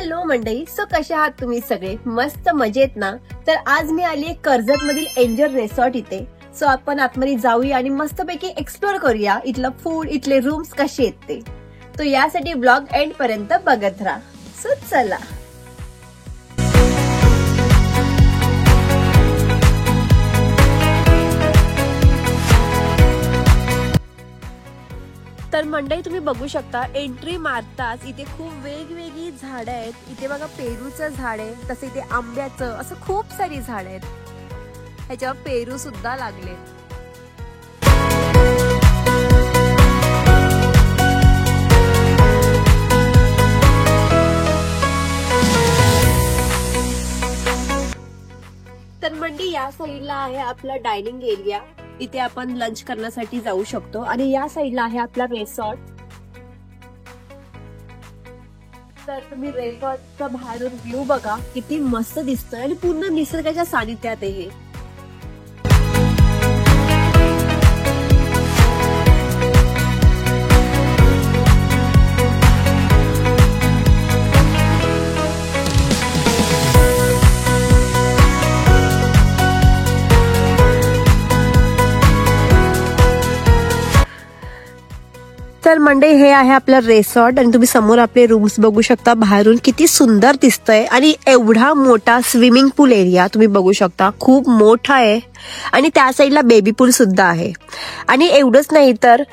Hello मंडळी, so कशा आहात तुम्ही सगळे? मस्त मजेत ना? तर आज मी आली आहे कर्जत मधील एंजल रिसॉर्ट इथे. सो आपण आतमध्ये जाऊया आणि मस्तपैकी एक्सप्लोर करूया इथलं फूड, इथले रूम्स कसे आहेत ते. तो यासाठी ब्लॉग एंड पर्यंत बघत राहा. सो चला. तर मंडळी तुम्ही बघू शकता, एंट्री मारताच इथे खूप वेगवेगळी झाडं आहेत. इथे बघा पेरूचं झाड आहे, तसे इथे आंब्याचं, असं खूप सारी झाडं आहेत. ह्याच्यावर पेरू सुद्धा लागले. तर मंडळी या साईडला आहे आपला डायनिंग एरिया. इथे आपण लंच करण्यासाठी जाऊ शकतो आणि या साईडला आहे आपला रिसॉर्ट. तर तुम्ही रिसॉर्टचा बाहेरून व्ह्यू बघा, किती मस्त दिसतोय आणि पूर्ण निसर्गाच्या सानिध्यात आहे. तर मंडळी हे आहे आपलं रिसॉर्ट आणि तुम्ही समोर आपले रूम्स बघू शकता. बाहेरून किती सुंदर दिसतंय आणि एवढा मोठा स्विमिंग पूल एरिया तुम्ही बघू शकता, खूप मोठा आहे. आणि त्या साईडला बेबी पूल सुद्धा आहे. आणि एवढंच नाही तर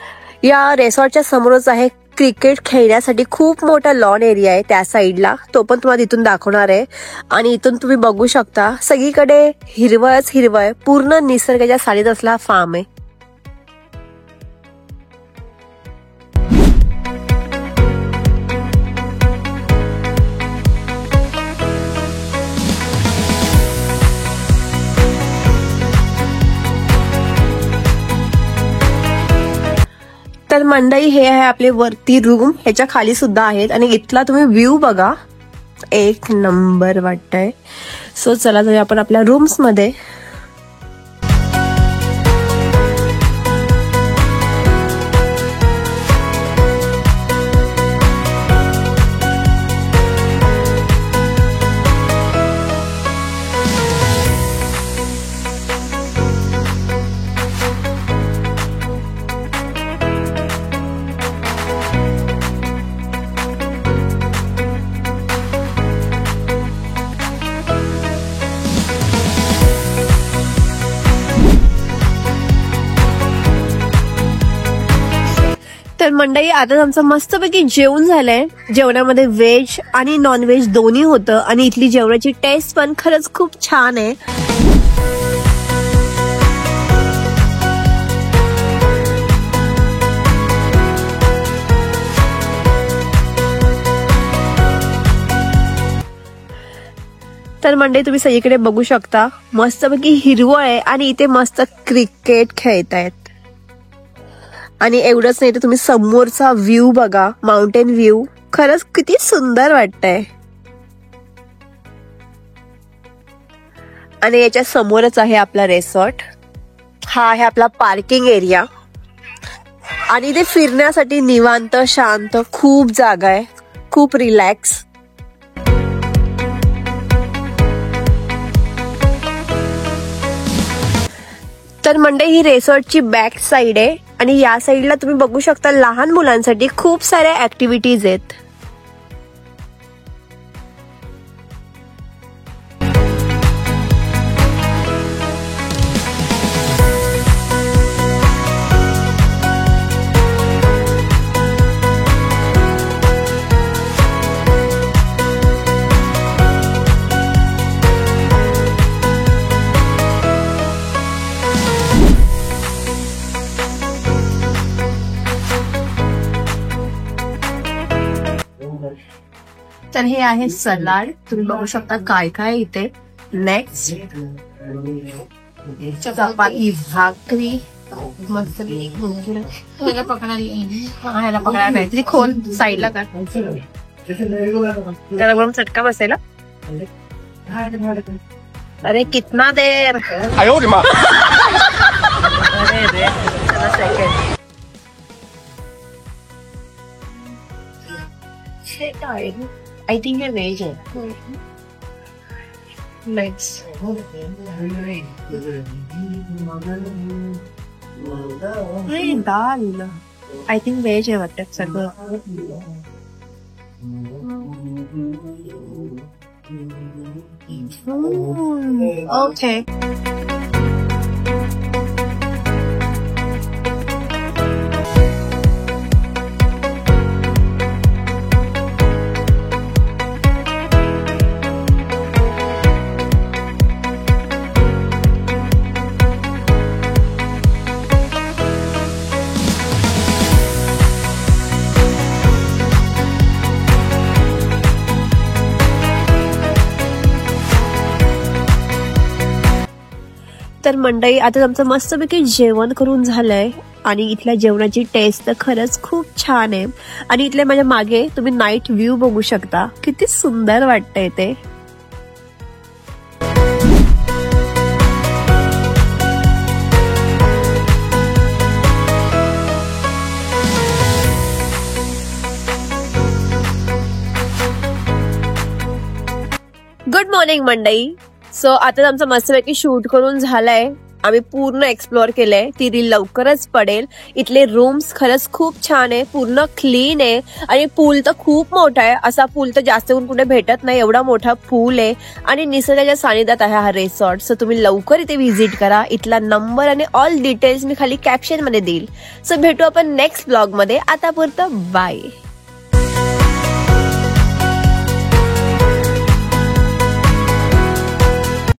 या रिसॉर्टच्या समोरच आहे क्रिकेट खेळण्यासाठी खूप मोठा लॉन एरिया आहे त्या साईडला. तो पण तुम्हाला इथून दाखवणार आहे. आणि इथून तुम्ही बघू शकता सगळीकडे हिरवळच हिरवळ, पूर्ण निसर्गाच्या साडीत असला फार्म आहे. तर मंडळी हे आहे आपले वरती रूम, ह्याच्या खाली सुद्धा आहेत. आणि इथला तुम्ही व्ह्यू बघा, एक नंबर वाटतंय. सो चला जाऊया आपण आपल्या रूम्स मध्ये. तर मंडळी आता आमचं मस्तपैकी जेवण झालंय. जेवणामध्ये व्हेज आणि नॉन व्हेज दोन्ही होतं आणि इथली जेवणाची टेस्ट पण खरंच खूप छान आहे. तर मंडळी तुम्ही सगळीकडे बघू शकता, मस्तपैकी हिरवळ आहे आणि इथे मस्त क्रिकेट खेळतायत. आणि एवढंच नाही तर तुम्ही समोरचा व्ह्यू बघा, माउंटेन व्ह्यू, खरंच किती सुंदर वाटतंय. आणि याच्या समोरच आहे आपला रिसॉर्ट. हा आहे आपला पार्किंग एरिया. आणि इथे फिरण्यासाठी निवांत शांत खूप जागा आहे, खूप रिलॅक्स. तर मंडळी ही रिसॉर्टची बॅक साइड आहे आणि या साईडला तुम्ही बघू शकता लहान मुलांसाठी खूप साऱ्या ऍक्टिव्हिटीज आहेत. तर हे आहे सलाड, तुम्ही बघू शकता काय काय इथे. नेक्स्ट चपाती, भाकरी, मस्त ह्याला पकडायला काहीतरी खोल साईडला का त्याला गरम चटका बसायला. अरे कितना देर, अरे सेकंड. आय थिंक हे व्हेज आहे. Let's dal. I think veg आहे वाटतं सगळं. ओके. तर मंडळी आता आमचं मस्तपैकी जेवण करून झालंय आणि इथल्या जेवणाची टेस्ट तर खरंच खूप छान आहे. आणि इथल्या माझ्या मागे तुम्ही नाईट व्ह्यू बघू शकता, किती सुंदर वाटतंय ते. गुड मॉर्निंग मंडळी. सो आता आमचं मस्तपैकी शूट करून झालंय. आम्ही पूर्ण एक्सप्लोअर केलंय. ती रील लवकरच पडेल. इथले रूम्स खरंच खूप छान आहे, पूर्ण क्लीन आहे आणि पूल तर खूप मोठा आहे. असा पूल तर जास्त करून कुठे भेटत नाही, एवढा मोठा पूल आहे आणि निसर्गाच्या सानिध्यात आहे हा रिसॉर्ट. सो तुम्ही लवकर इथे व्हिजिट करा. इथला नंबर आणि ऑल डिटेल्स मी खाली कॅप्शन मध्ये देईल. सो भेटू आपण नेक्स्ट ब्लॉग मध्ये. आता पुरतं बाय.